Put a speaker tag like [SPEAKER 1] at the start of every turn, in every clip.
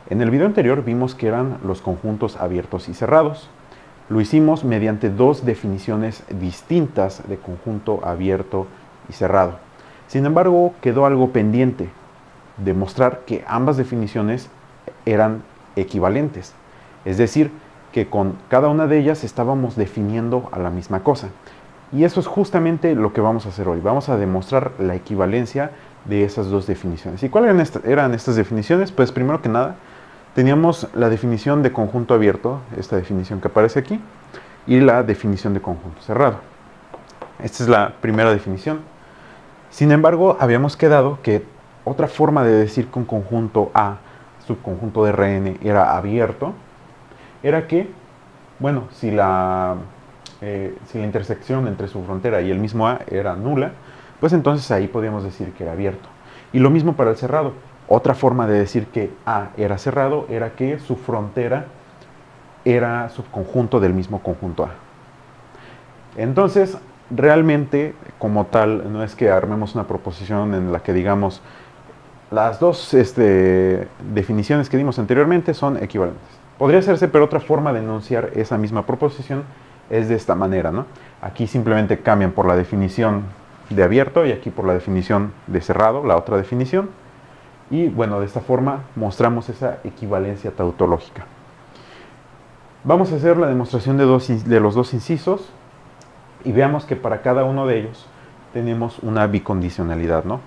[SPEAKER 1] En el video anterior vimos que eran los conjuntos abiertos y cerrados. Lo hicimos mediante dos definiciones distintas de conjunto abierto y cerrado. Sin embargo, quedó algo pendiente: demostrar que ambas definiciones eran equivalentes. Es decir, que con cada una de ellas estábamos definiendo a la misma cosa. Y eso es justamente lo que vamos a hacer hoy. Vamos a demostrar la equivalencia de esas dos definiciones. ¿Y cuáles eran estas definiciones? Pues primero que nada, teníamos la definición de conjunto abierto, esta definición que aparece aquí, y la definición de conjunto cerrado. Esta es la primera definición. Sin embargo, habíamos quedado que otra forma de decir que un conjunto A, subconjunto de Rn, era abierto, era que, bueno, si la intersección entre su frontera y el mismo A era nula, pues entonces ahí podíamos decir que era abierto. Y lo mismo para el cerrado. Otra forma de decir que A era cerrado era que su frontera era subconjunto del mismo conjunto A. Entonces, realmente, como tal, no es que armemos una proposición en la que digamos las dos definiciones que dimos anteriormente son equivalentes. Podría hacerse, pero otra forma de enunciar esa misma proposición es de esta manera, ¿no? Aquí simplemente cambian por la definición de abierto y aquí por la definición de cerrado, la otra definición. Y bueno, de esta forma mostramos esa equivalencia tautológica. Vamos a hacer la demostración de los dos incisos y veamos que para cada uno de ellos tenemos una bicondicionalidad, ¿no?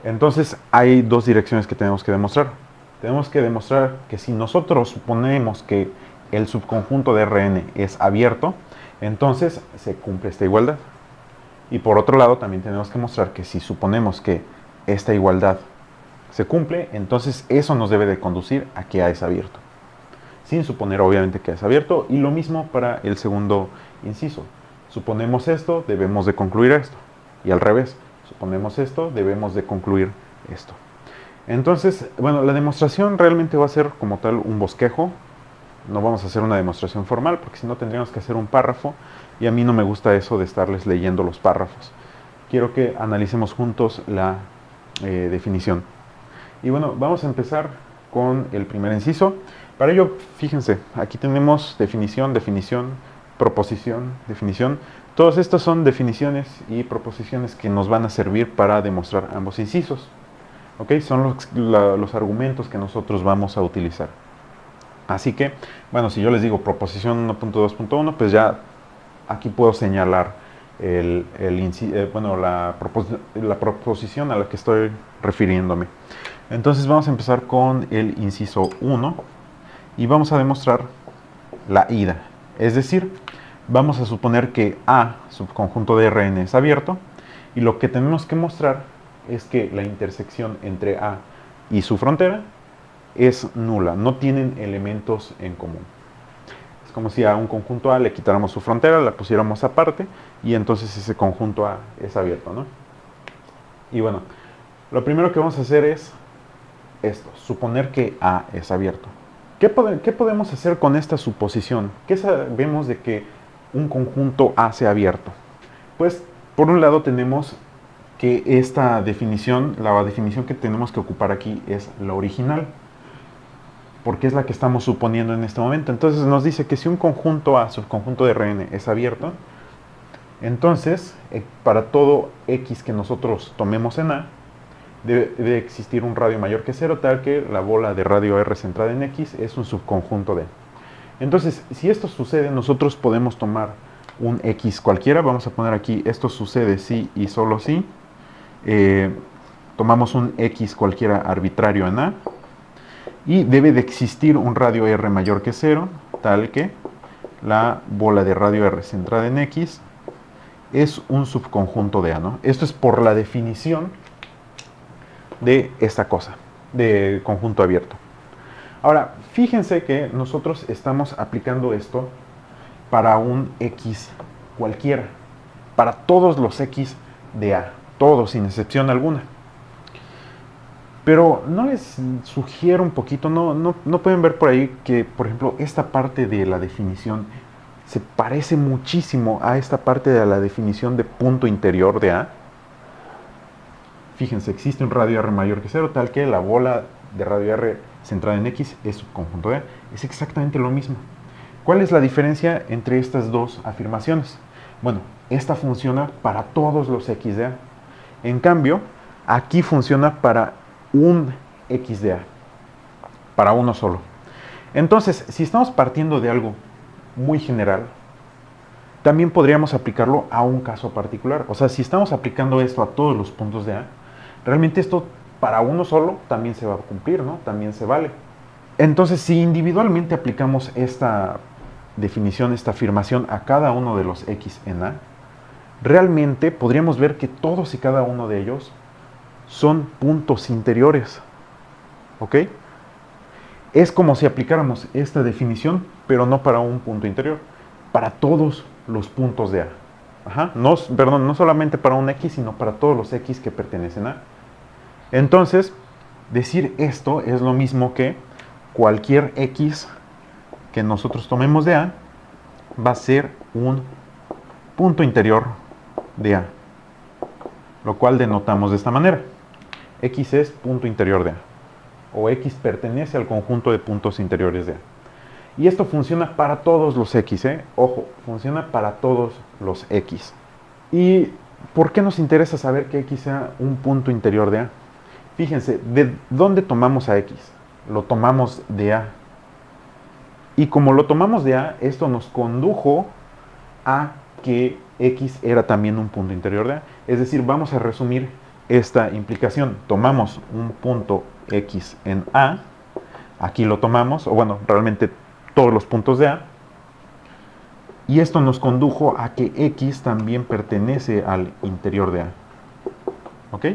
[SPEAKER 1] Entonces hay dos direcciones que tenemos que demostrar. Tenemos que demostrar que si nosotros suponemos que el subconjunto de Rn es abierto, entonces se cumple esta igualdad. Y por otro lado también tenemos que mostrar que si suponemos que esta igualdad se cumple, entonces eso nos debe de conducir a que A es abierto, sin suponer obviamente que A es abierto. Y lo mismo para el segundo inciso. Suponemos esto, debemos de concluir esto. Y al revés, suponemos esto, debemos de concluir esto. Entonces, bueno, la demostración realmente va a ser como tal un bosquejo. No vamos a hacer una demostración formal porque si no tendríamos que hacer un párrafo y a mí no me gusta eso de estarles leyendo los párrafos. Quiero que analicemos juntos la definición. Y bueno, vamos a empezar con el primer inciso. Para ello, fíjense, aquí tenemos definición, definición, proposición, definición. Todas estas son definiciones y proposiciones que nos van a servir para demostrar ambos incisos. ¿Ok? Son los argumentos que nosotros vamos a utilizar. Así que, bueno, si yo les digo proposición 1.2.1, pues ya aquí puedo señalar la proposición a la que estoy refiriéndome. Entonces vamos a empezar con el inciso 1 y vamos a demostrar la ida. Es decir, vamos a suponer que A, subconjunto de Rn, es abierto, y lo que tenemos que mostrar es que la intersección entre A y su frontera es nula, no tienen elementos en común. Es como si a un conjunto A le quitáramos su frontera, la pusiéramos aparte, y entonces ese conjunto A es abierto, ¿no? Y bueno, lo primero que vamos a hacer es esto, suponer que A es abierto. ¿Qué podemos hacer con esta suposición? ¿Qué sabemos de que un conjunto A sea abierto? Pues, por un lado tenemos que esta definición, la definición que tenemos que ocupar aquí es la original, porque es la que estamos suponiendo en este momento. Entonces nos dice que si un conjunto A, subconjunto de Rn, es abierto, entonces para todo x que nosotros tomemos en A, debe existir un radio mayor que 0, tal que la bola de radio R centrada en X es un subconjunto de. Entonces, si esto sucede, nosotros podemos tomar un X cualquiera. Vamos a poner aquí, esto sucede si y solo si. Tomamos un X cualquiera arbitrario en A. Y debe de existir un radio R mayor que 0, tal que la bola de radio R centrada en X es un subconjunto de A, ¿no? Esto es por la definición de esta cosa, de conjunto abierto. Ahora, fíjense que nosotros estamos aplicando esto para un X cualquiera, para todos los X de A, todos sin excepción alguna. Pero no les sugiero un poquito, no pueden ver por ahí que, por ejemplo, esta parte de la definición se parece muchísimo a esta parte de la definición de punto interior de A. Fíjense, existe un radio R mayor que 0, tal que la bola de radio R centrada en X es subconjunto de A. Es exactamente lo mismo. ¿Cuál es la diferencia entre estas dos afirmaciones? Bueno, esta funciona para todos los X de A. En cambio, aquí funciona para un X de A, para uno solo. Entonces, si estamos partiendo de algo muy general, también podríamos aplicarlo a un caso particular. O sea, si estamos aplicando esto a todos los puntos de A, realmente esto para uno solo también se va a cumplir, ¿no? También se vale. Entonces, si individualmente aplicamos esta definición, esta afirmación a cada uno de los X en A, realmente podríamos ver que todos y cada uno de ellos son puntos interiores. ¿Ok? Es como si aplicáramos esta definición, pero no para un punto interior, para todos los puntos de A. Ajá. No solamente para un X, sino para todos los X que pertenecen a A. Entonces, decir esto es lo mismo que cualquier X que nosotros tomemos de A va a ser un punto interior de A, lo cual denotamos de esta manera. X es punto interior de A, o X pertenece al conjunto de puntos interiores de A. Y esto funciona para todos los X, ¿eh? Ojo, funciona para todos los X. ¿Y por qué nos interesa saber que X sea un punto interior de A? Fíjense, ¿de dónde tomamos a X? Lo tomamos de A. Y como lo tomamos de A, esto nos condujo a que X era también un punto interior de A. Es decir, vamos a resumir esta implicación. Tomamos un punto X en A, aquí lo tomamos, o bueno, realmente todos los puntos de A, y esto nos condujo a que X también pertenece al interior de A. ¿Ok?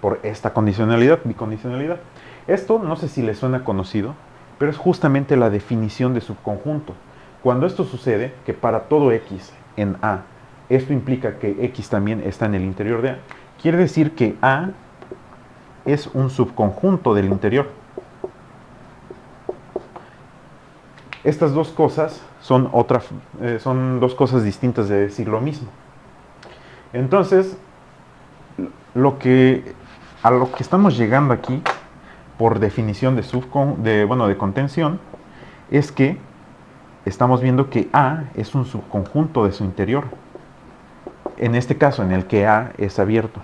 [SPEAKER 1] Por esta condicionalidad, bicondicionalidad. Esto no sé si les suena conocido, pero es justamente la definición de subconjunto. Cuando esto sucede, que para todo X en A, esto implica que X también está en el interior de A, quiere decir que A es un subconjunto del interior. Estas dos cosas son dos cosas distintas de decir lo mismo. Entonces, a lo que estamos llegando aquí, por definición de contención, es que estamos viendo que A es un subconjunto de su interior. En este caso, en el que A es abierto.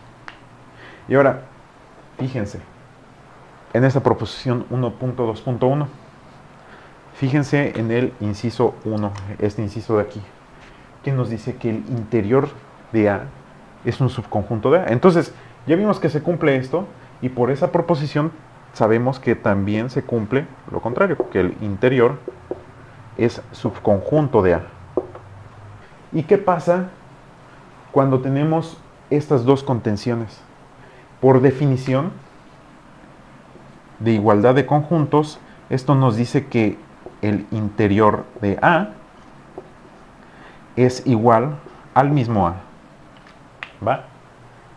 [SPEAKER 1] Y ahora, fíjense, en esta proposición 1.2.1, fíjense en el inciso 1, este inciso de aquí, que nos dice que el interior de A es un subconjunto de A. Entonces, ya vimos que se cumple esto, y por esa proposición sabemos que también se cumple lo contrario, que el interior es subconjunto de A. ¿Y qué pasa cuando tenemos estas dos contenciones? Por definición de igualdad de conjuntos, esto nos dice que el interior de A es igual al mismo A. ¿Va?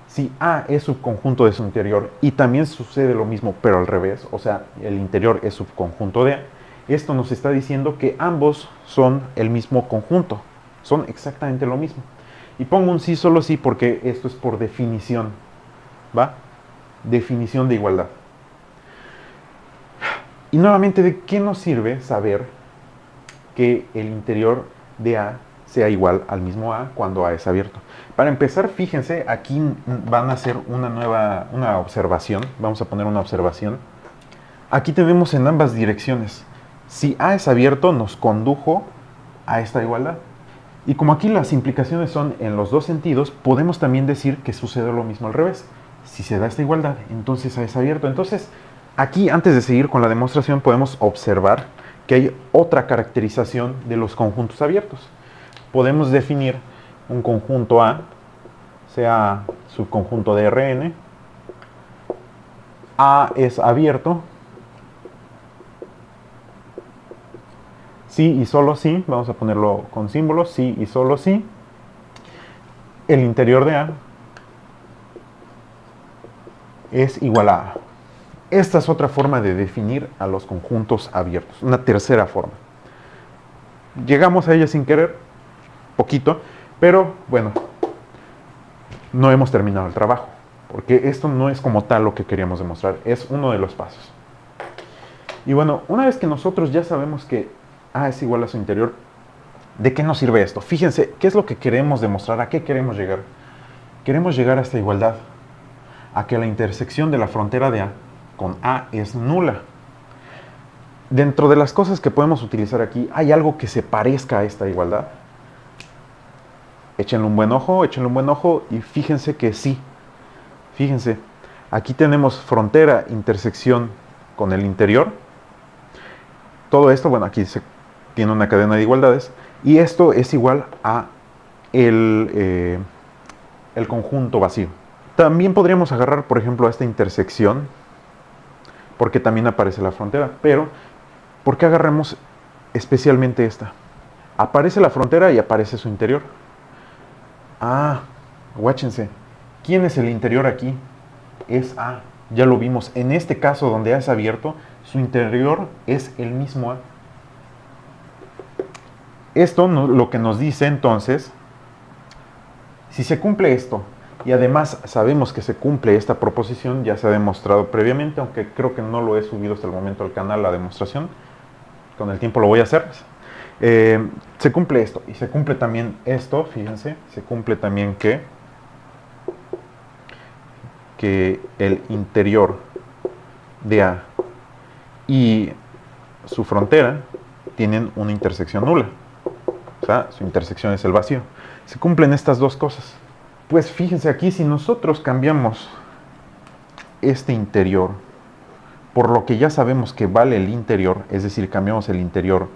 [SPEAKER 1] Si A es subconjunto de su interior y también sucede lo mismo, pero al revés, o sea, el interior es subconjunto de A, esto nos está diciendo que ambos son el mismo conjunto, son exactamente lo mismo. Y pongo un sí solo sí porque esto es por definición, ¿va? Definición de igualdad. Y nuevamente, ¿de qué nos sirve saber que el interior de A sea igual al mismo A cuando A es abierto? Para empezar, fíjense, aquí van a hacer una observación. Vamos a poner una observación. Aquí tenemos en ambas direcciones. Si A es abierto, nos condujo a esta igualdad. Y como aquí las implicaciones son en los dos sentidos, podemos también decir que sucede lo mismo al revés. Si se da esta igualdad, entonces A es abierto. Entonces, aquí, antes de seguir con la demostración, podemos observar que hay otra caracterización de los conjuntos abiertos. Podemos definir un conjunto A, sea subconjunto de Rn. A es abierto. Sí y solo sí, vamos a ponerlo con símbolos, sí y solo sí. El interior de A es igual a A. Esta es otra forma de definir a los conjuntos abiertos, una tercera forma. Llegamos a ella sin querer, poquito, pero bueno, no hemos terminado el trabajo. porque esto no es como tal lo que queríamos demostrar, es uno de los pasos. Y bueno, una vez que nosotros ya sabemos que A es igual a su interior, ¿de qué nos sirve esto? Fíjense, ¿qué es lo que queremos demostrar? ¿A qué queremos llegar? Queremos llegar a esta igualdad, a que la intersección de la frontera de A con A es nula. Dentro de las cosas que podemos utilizar aquí, ¿hay algo que se parezca a esta igualdad? Échenle un buen ojo y fíjense que sí. Fíjense, aquí tenemos frontera, intersección con el interior. Todo esto, bueno, aquí se tiene una cadena de igualdades. Y esto es igual a el conjunto vacío. También podríamos agarrar, por ejemplo, a esta intersección, porque también aparece la frontera. Pero, ¿por qué agarramos especialmente esta? Aparece la frontera y aparece su interior. Ah, guáchense. ¿Quién es el interior aquí? Es A. Ya lo vimos. En este caso, donde A es abierto, su interior es el mismo A. Esto lo que nos dice entonces, si se cumple esto, y además sabemos que se cumple esta proposición, ya se ha demostrado previamente, aunque creo que no lo he subido hasta el momento al canal la demostración, con el tiempo lo voy a hacer. Se cumple esto, y se cumple también esto, fíjense, se cumple también que el interior de A y su frontera tienen una intersección nula. O sea, su intersección es el vacío. Se cumplen estas dos cosas. Pues fíjense aquí, si nosotros cambiamos este interior por lo que ya sabemos que vale el interior, es decir, cambiamos el interior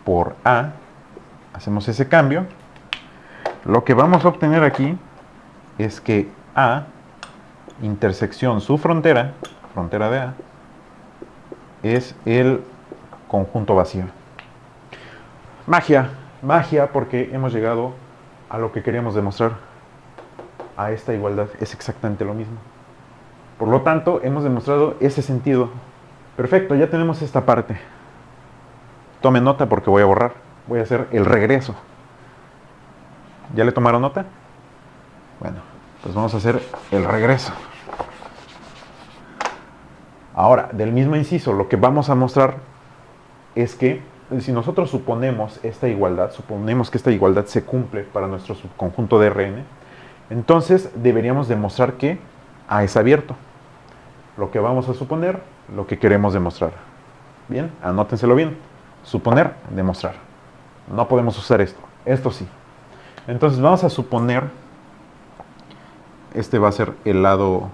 [SPEAKER 1] por A, hacemos ese cambio, lo que vamos a obtener aquí es que A, intersección su frontera, frontera de A, es el conjunto vacío. Magia, magia, porque hemos llegado a lo que queríamos demostrar. A esta igualdad es exactamente lo mismo. Por lo tanto, hemos demostrado ese sentido. Perfecto, ya tenemos esta parte. Tomen nota porque voy a borrar. Voy a hacer el regreso. ¿Ya le tomaron nota? Bueno, pues vamos a hacer el regreso. Ahora, del mismo inciso, lo que vamos a mostrar es que si nosotros suponemos esta igualdad, suponemos que esta igualdad se cumple para nuestro subconjunto de Rn, entonces deberíamos demostrar que A es abierto. Lo que vamos a suponer, lo que queremos demostrar. Bien, anótenselo bien. Suponer, demostrar. No podemos usar esto. Esto sí. Entonces vamos a suponer, este va a ser el lado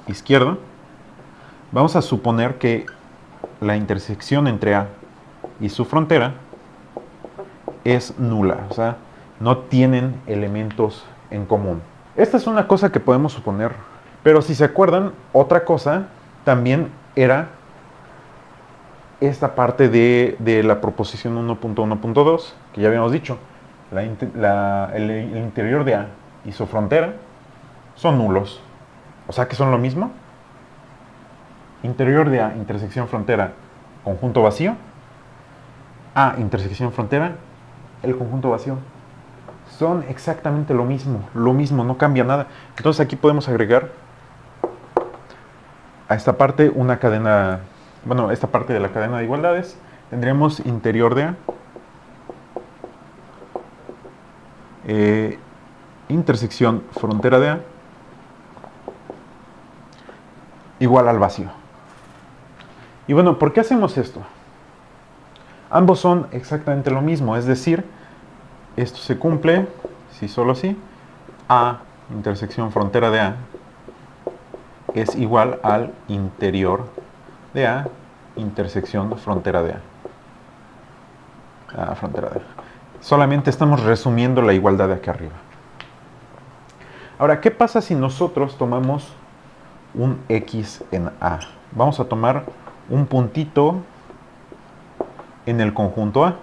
[SPEAKER 1] izquierdo. Vamos a suponer que la intersección entre A y su frontera es nula. O sea, no tienen elementos en común. Esta es una cosa que podemos suponer. Pero si se acuerdan, otra cosa también era esta parte de la proposición 1.1.2, que ya habíamos dicho. El interior de A y su frontera son nulos. O sea que son lo mismo. Interior de A, intersección frontera, conjunto vacío. A, intersección frontera, el conjunto vacío. Son exactamente lo mismo, no cambia nada. Entonces aquí podemos agregar a esta parte una cadena, bueno, esta parte de la cadena de igualdades. Tendríamos interior de A, intersección frontera de A, igual al vacío. Y bueno, ¿por qué hacemos esto? Ambos son exactamente lo mismo, es decir, esto se cumple, si solo así, A, intersección frontera de A, es igual al interior de A, intersección frontera de A. Frontera de A. Solamente estamos resumiendo la igualdad de aquí arriba. Ahora, ¿qué pasa si nosotros tomamos un X en A? Vamos a tomar un puntito en el conjunto A.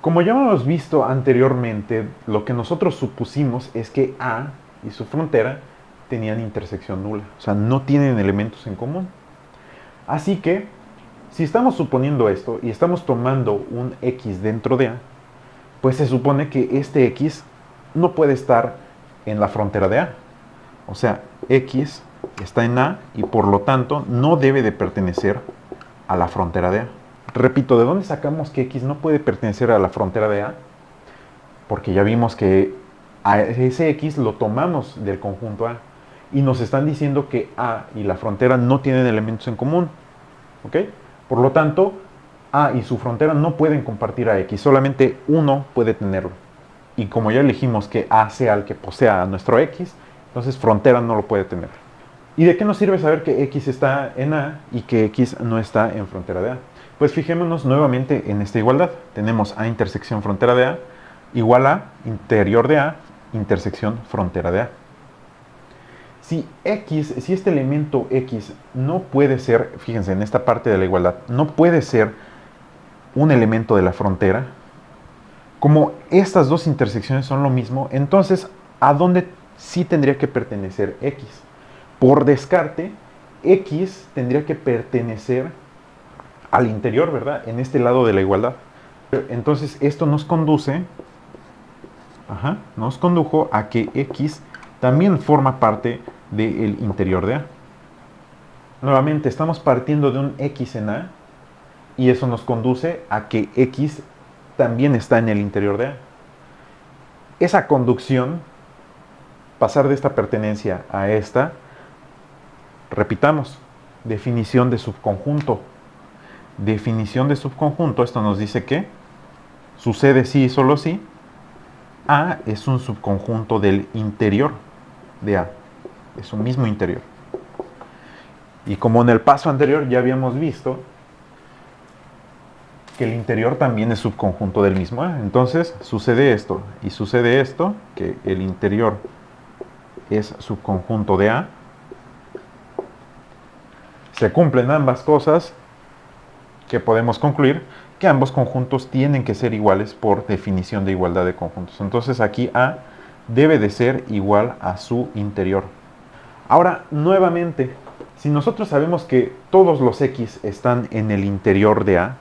[SPEAKER 1] Como ya hemos visto anteriormente, lo que nosotros supusimos es que A y su frontera tenían intersección nula, o sea, no tienen elementos en común. Así que, si estamos suponiendo esto y estamos tomando un X dentro de A, pues se supone que este X no puede estar en la frontera de A. O sea, X está en A y por lo tanto no debe de pertenecer a la frontera de A. Repito, ¿de dónde sacamos que X no puede pertenecer a la frontera de A? Porque ya vimos que a ese X lo tomamos del conjunto A y nos están diciendo que A y la frontera no tienen elementos en común. ¿Ok? Por lo tanto, A y su frontera no pueden compartir a X, solamente uno puede tenerlo. Y como ya elegimos que A sea el que posea a nuestro X, entonces frontera no lo puede tener. ¿Y de qué nos sirve saber que X está en A y que X no está en frontera de A? Pues fijémonos nuevamente en esta igualdad. Tenemos A intersección frontera de A igual a interior de A intersección frontera de A. Si este elemento X no puede ser, fíjense en esta parte de la igualdad, no puede ser un elemento de la frontera, como estas dos intersecciones son lo mismo, entonces, ¿a dónde sí tendría que pertenecer X? Por descarte, X tendría que pertenecer al interior, ¿verdad? En este lado de la igualdad. Entonces, esto nos condujo a que X también forma parte del interior de A. Nuevamente, estamos partiendo de un X en A y eso nos conduce a que X también está en el interior de A. Esa conducción, pasar de esta pertenencia a esta, repitamos, definición de subconjunto. Definición de subconjunto, esto nos dice que sucede sí y solo sí, A es un subconjunto del interior de A, es un mismo interior. Y como en el paso anterior ya habíamos visto que el interior también es subconjunto del mismo A, entonces sucede esto y sucede esto, que el interior es subconjunto de A, se cumplen ambas cosas, que podemos concluir que ambos conjuntos tienen que ser iguales por definición de igualdad de conjuntos. Entonces aquí A debe de ser igual a su interior. Ahora, nuevamente, si nosotros sabemos que todos los X están en el interior de A,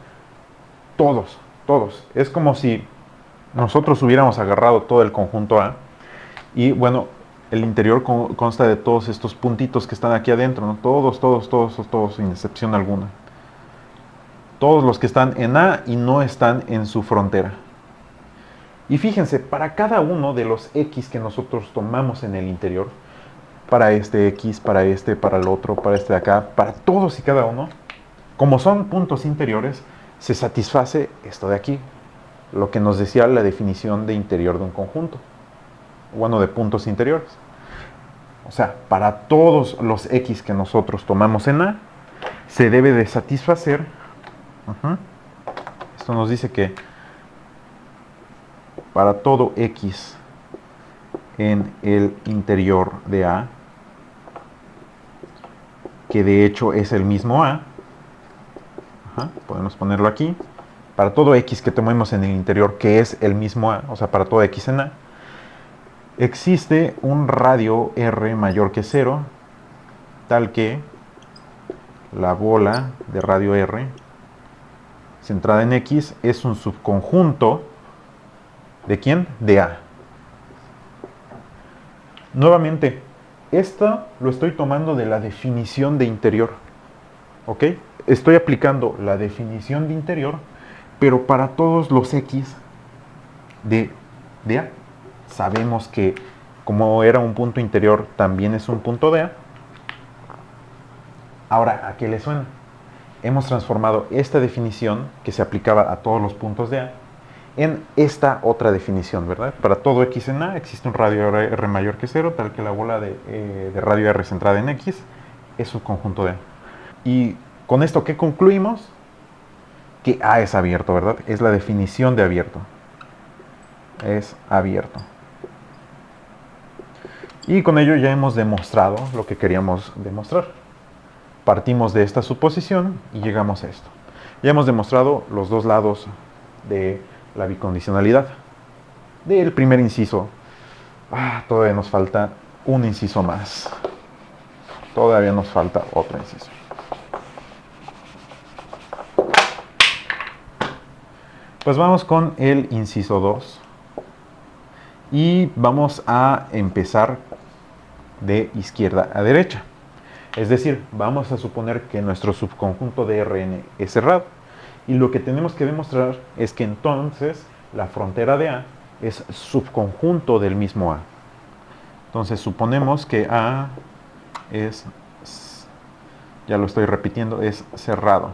[SPEAKER 1] todos, es como si nosotros hubiéramos agarrado todo el conjunto A y bueno, el interior consta de todos estos puntitos que están aquí adentro, ¿no? Todos, sin excepción alguna. Todos los que están en A y no están en su frontera. Y fíjense, para cada uno de los X que nosotros tomamos en el interior, para este X, para el otro, para este de acá, para todos y cada uno, como son puntos interiores, se satisface esto de aquí, lo que nos decía la definición de interior de un conjunto, bueno, de puntos interiores. O sea, para todos los X que nosotros tomamos en A, se debe de satisfacer. Esto nos dice que para todo X en el interior de A, que de hecho es el mismo A, podemos ponerlo aquí, para todo X que tomemos en el interior que es el mismo A, o sea, para todo X en A, existe un radio R mayor que 0, tal que la bola de radio R centrada en X es un subconjunto ¿de quién? De A. Nuevamente, esto lo estoy tomando de la definición de interior. ¿Ok? Estoy aplicando la definición de interior, pero para todos los X de A. Sabemos que como era un punto interior, también es un punto de A. Ahora, ¿a qué le suena? Hemos transformado esta definición, que se aplicaba a todos los puntos de A, en esta otra definición, ¿verdad? Para todo X en A existe un radio R mayor que 0, tal que la bola de radio R centrada en X es un conjunto de A. Y con esto, ¿qué concluimos? Que A es abierto, ¿verdad? Es la definición de abierto. Es abierto. Y con ello ya hemos demostrado lo que queríamos demostrar. Partimos de esta suposición y llegamos a esto. Ya hemos demostrado los dos lados de la bicondicionalidad. Del primer inciso, todavía nos falta un inciso más. Todavía nos falta otro inciso. Pues vamos con el inciso 2. Y vamos a empezar de izquierda a derecha. Es decir, vamos a suponer que nuestro subconjunto de Rn es cerrado. Y lo que tenemos que demostrar es que entonces la frontera de A es subconjunto del mismo A. Entonces suponemos que A es, ya lo estoy repitiendo, es cerrado.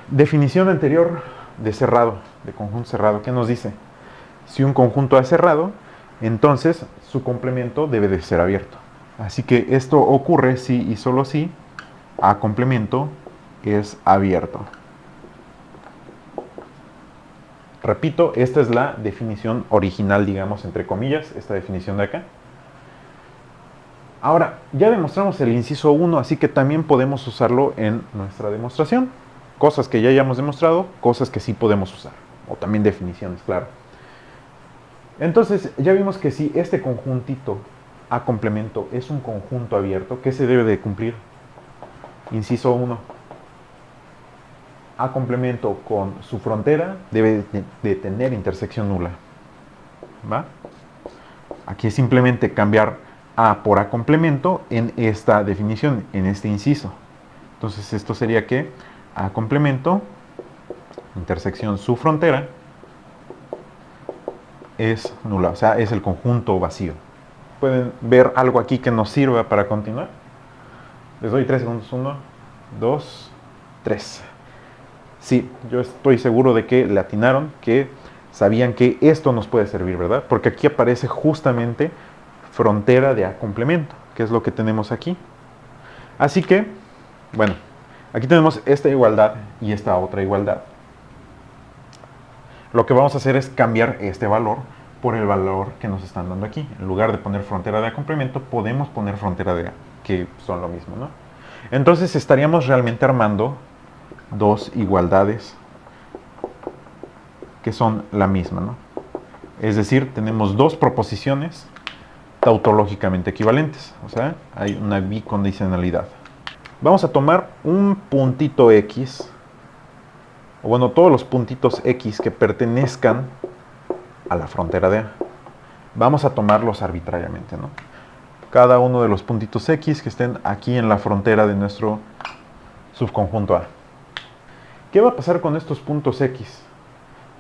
[SPEAKER 1] Definición anterior de cerrado, de conjunto cerrado, ¿qué nos dice? Si un conjunto es cerrado, entonces su complemento debe de ser abierto. Así que esto ocurre si y solo si A complemento es abierto. Repito, esta es la definición original, digamos, entre comillas, esta definición de acá. Ahora, ya demostramos el inciso 1, así que también podemos usarlo en nuestra demostración. Cosas que ya hayamos demostrado, cosas que sí podemos usar. O también definiciones, claro. Entonces, ya vimos que si este conjuntito A complemento es un conjunto abierto, ¿qué se debe de cumplir? Inciso 1. A complemento con su frontera debe de tener intersección nula. ¿Va? Aquí es simplemente cambiar A por A complemento en esta definición, en este inciso. Entonces esto sería que A complemento, intersección su frontera, es nula, o sea, es el conjunto vacío. ¿Pueden ver algo aquí que nos sirva para continuar? Les doy 3 segundos. 1, 2, 3. Sí, yo estoy seguro de que le atinaron, que sabían que esto nos puede servir, ¿verdad? Porque aquí aparece justamente frontera de A complemento, que es lo que tenemos aquí. Así que, bueno, aquí tenemos esta igualdad y esta otra igualdad. Lo que vamos a hacer es cambiar este valor por el valor que nos están dando aquí. En lugar de poner frontera de A complemento, podemos poner frontera de A, que son lo mismo, ¿no? Entonces estaríamos realmente armando dos igualdades que son la misma, ¿no? Es decir, tenemos dos proposiciones tautológicamente equivalentes, o sea, hay una bicondicionalidad. Vamos a tomar un puntito X, o bueno, todos los puntitos X que pertenezcan a la frontera de A. Vamos a tomarlos arbitrariamente, ¿no? Cada uno de los puntitos X que estén aquí en la frontera de nuestro subconjunto A. ¿Qué va a pasar con estos puntos X?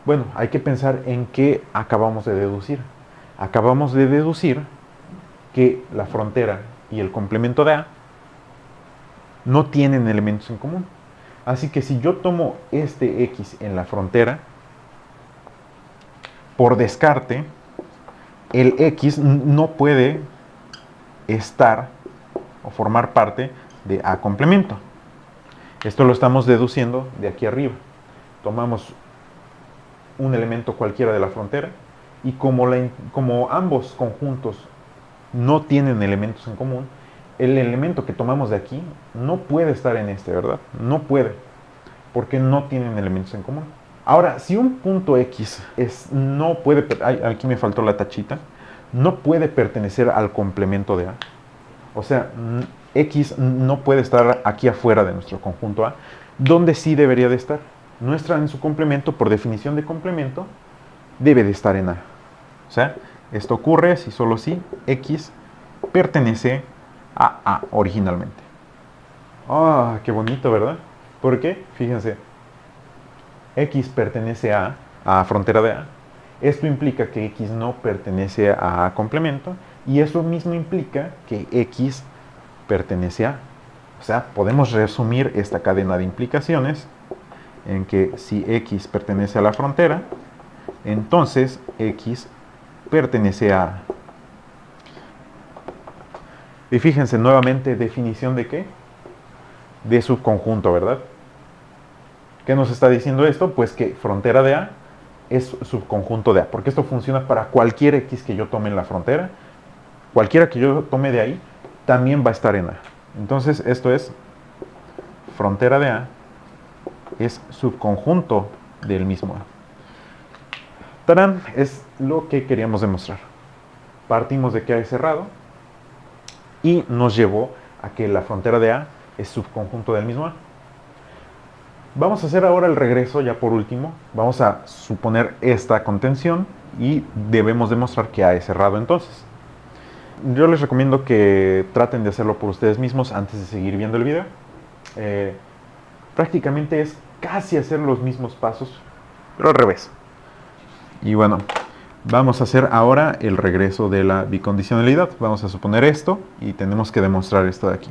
[SPEAKER 1] Bueno, hay que pensar en qué acabamos de deducir. Acabamos de deducir que la frontera y el complemento de A no tienen elementos en común. Así que si yo tomo este X en la frontera, por descarte, el X no puede estar o formar parte de A complemento. Esto lo estamos deduciendo de aquí arriba. Tomamos un elemento cualquiera de la frontera y como ambos conjuntos no tienen elementos en común, el elemento que tomamos de aquí no puede estar en este, ¿verdad? No puede, porque no tienen elementos en común. Ahora, si un punto X no puede, aquí me faltó la tachita, no puede pertenecer al complemento de A, o sea, X no puede estar aquí afuera de nuestro conjunto A, ¿dónde sí debería de estar? En su complemento, por definición de complemento, debe de estar en A. O sea, esto ocurre si solo si X pertenece a A originalmente. ¡Ah, qué bonito!, ¿verdad? ¿Por qué? Fíjense, X pertenece a frontera de A. Esto implica que X no pertenece a A complemento y eso mismo implica que X pertenece a. O sea, podemos resumir esta cadena de implicaciones en que si X pertenece a la frontera, entonces X pertenece a A. Y fíjense nuevamente, definición de ¿qué? De subconjunto, ¿verdad? ¿Qué nos está diciendo esto? Pues que frontera de A es subconjunto de A, porque esto funciona para cualquier X que yo tome en la frontera, cualquiera que yo tome de ahí, también va a estar en A. Entonces esto es frontera de A es subconjunto del mismo A. ¡Tarán! Es lo que queríamos demostrar. Partimos de que A es cerrado y nos llevó a que la frontera de A es subconjunto del mismo A. Vamos a hacer ahora el regreso, ya por último. Vamos a suponer esta contención y debemos demostrar que A es cerrado entonces. Yo les recomiendo que traten de hacerlo por ustedes mismos antes de seguir viendo el video. Prácticamente es casi hacer los mismos pasos, pero al revés. Y bueno, vamos a hacer ahora el regreso de la bicondicionalidad. Vamos a suponer esto y tenemos que demostrar esto de aquí.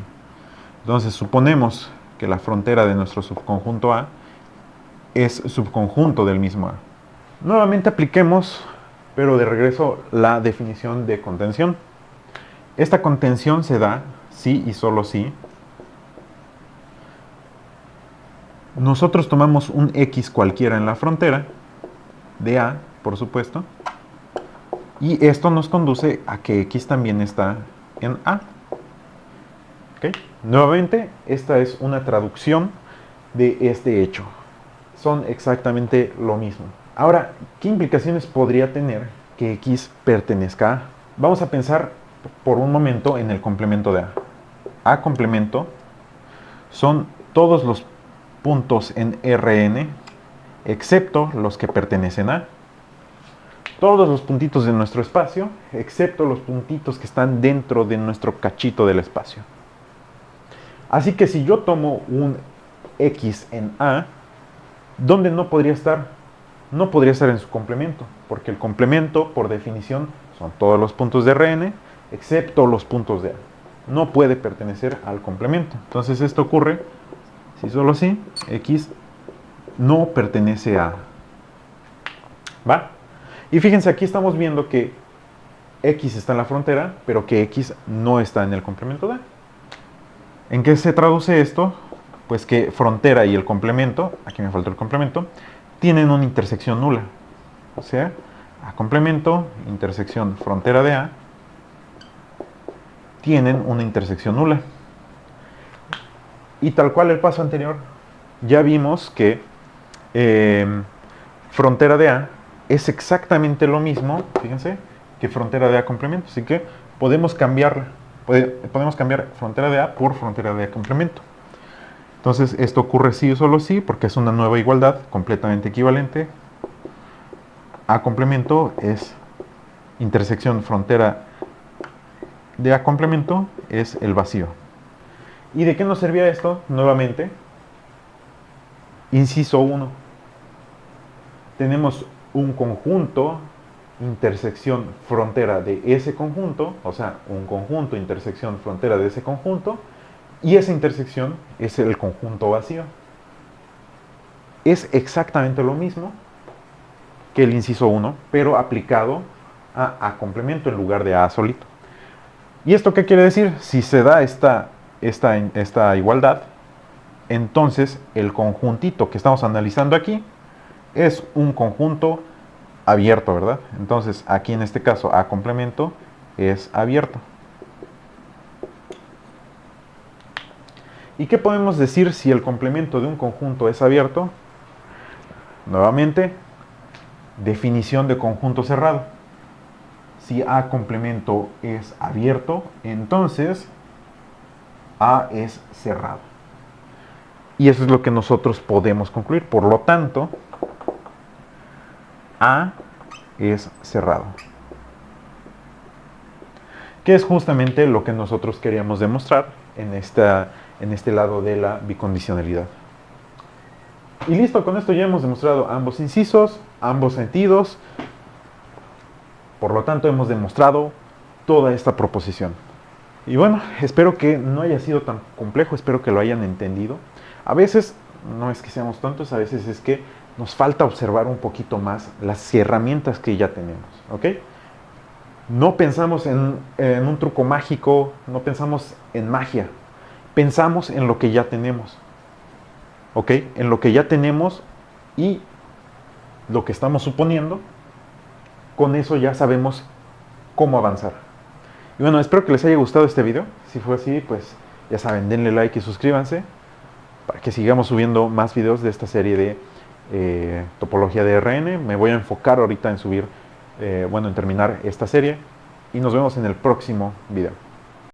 [SPEAKER 1] Entonces suponemos que la frontera de nuestro subconjunto A es subconjunto del mismo A. Nuevamente apliquemos, pero de regreso, la definición de contención. Esta contención se da si y solo si nosotros tomamos un X cualquiera en la frontera de A, por supuesto, y esto nos conduce a que X también está en A. ¿Okay? Nuevamente, esta es una traducción de este hecho. Son exactamente lo mismo. Ahora, ¿qué implicaciones podría tener que X pertenezca a A? Vamos a pensar por un momento en el complemento de A. A complemento son todos los puntos en Rn, excepto los que pertenecen a. Todos los puntitos de nuestro espacio, excepto los puntitos que están dentro de nuestro cachito del espacio. Así que si yo tomo un X en A, ¿dónde no podría estar? No podría estar en su complemento, porque el complemento, por definición, son todos los puntos de Rn, excepto los puntos de A. No puede pertenecer al complemento. Entonces esto ocurre si solo si X no pertenece a A. ¿Va? Y fíjense, aquí estamos viendo que X está en la frontera, pero que X no está en el complemento de A. ¿En qué se traduce esto? Pues que frontera y el complemento, aquí me faltó el complemento, tienen una intersección nula. O sea, A complemento, intersección frontera de A, tienen una intersección nula. Y tal cual el paso anterior, ya vimos que frontera de A es exactamente lo mismo, fíjense, que frontera de A complemento. Así que podemos cambiarla. Podemos cambiar frontera de A por frontera de A complemento. Entonces esto ocurre sí o solo sí, porque es una nueva igualdad completamente equivalente. A complemento es intersección frontera de A complemento, es el vacío. ¿Y de qué nos servía esto? Nuevamente, inciso 1. Tenemos un conjunto intersección frontera de ese conjunto, o sea, un conjunto intersección frontera de ese conjunto, y esa intersección es el conjunto vacío. Es exactamente lo mismo que el inciso 1, pero aplicado a complemento en lugar de a solito. ¿Y esto qué quiere decir? Si se da esta igualdad, entonces el conjuntito que estamos analizando aquí es un conjunto abierto, ¿verdad? Entonces aquí en este caso a complemento es abierto. ¿Y qué podemos decir si el complemento de un conjunto es abierto? Nuevamente, definición de conjunto cerrado. Si A complemento es abierto, entonces A es cerrado. Y eso es lo que nosotros podemos concluir. Por lo tanto, A es cerrado. Que es justamente lo que nosotros queríamos demostrar en este lado de la bicondicionalidad. Y listo, con esto ya hemos demostrado ambos incisos, ambos sentidos. Por lo tanto, hemos demostrado toda esta proposición. Y bueno, espero que no haya sido tan complejo, espero que lo hayan entendido. A veces no es que seamos tontos, a veces es que nos falta observar un poquito más las herramientas que ya tenemos, ¿ok? No pensamos en un truco mágico, no pensamos en magia, pensamos en lo que ya tenemos, ¿ok? En lo que ya tenemos y lo que estamos suponiendo, con eso ya sabemos cómo avanzar. Y bueno, espero que les haya gustado este video. Si fue así, pues ya saben, denle like y suscríbanse para que sigamos subiendo más videos de esta serie de topología de Rn. Me voy a enfocar ahorita en subir, en terminar esta serie y nos vemos en el próximo video.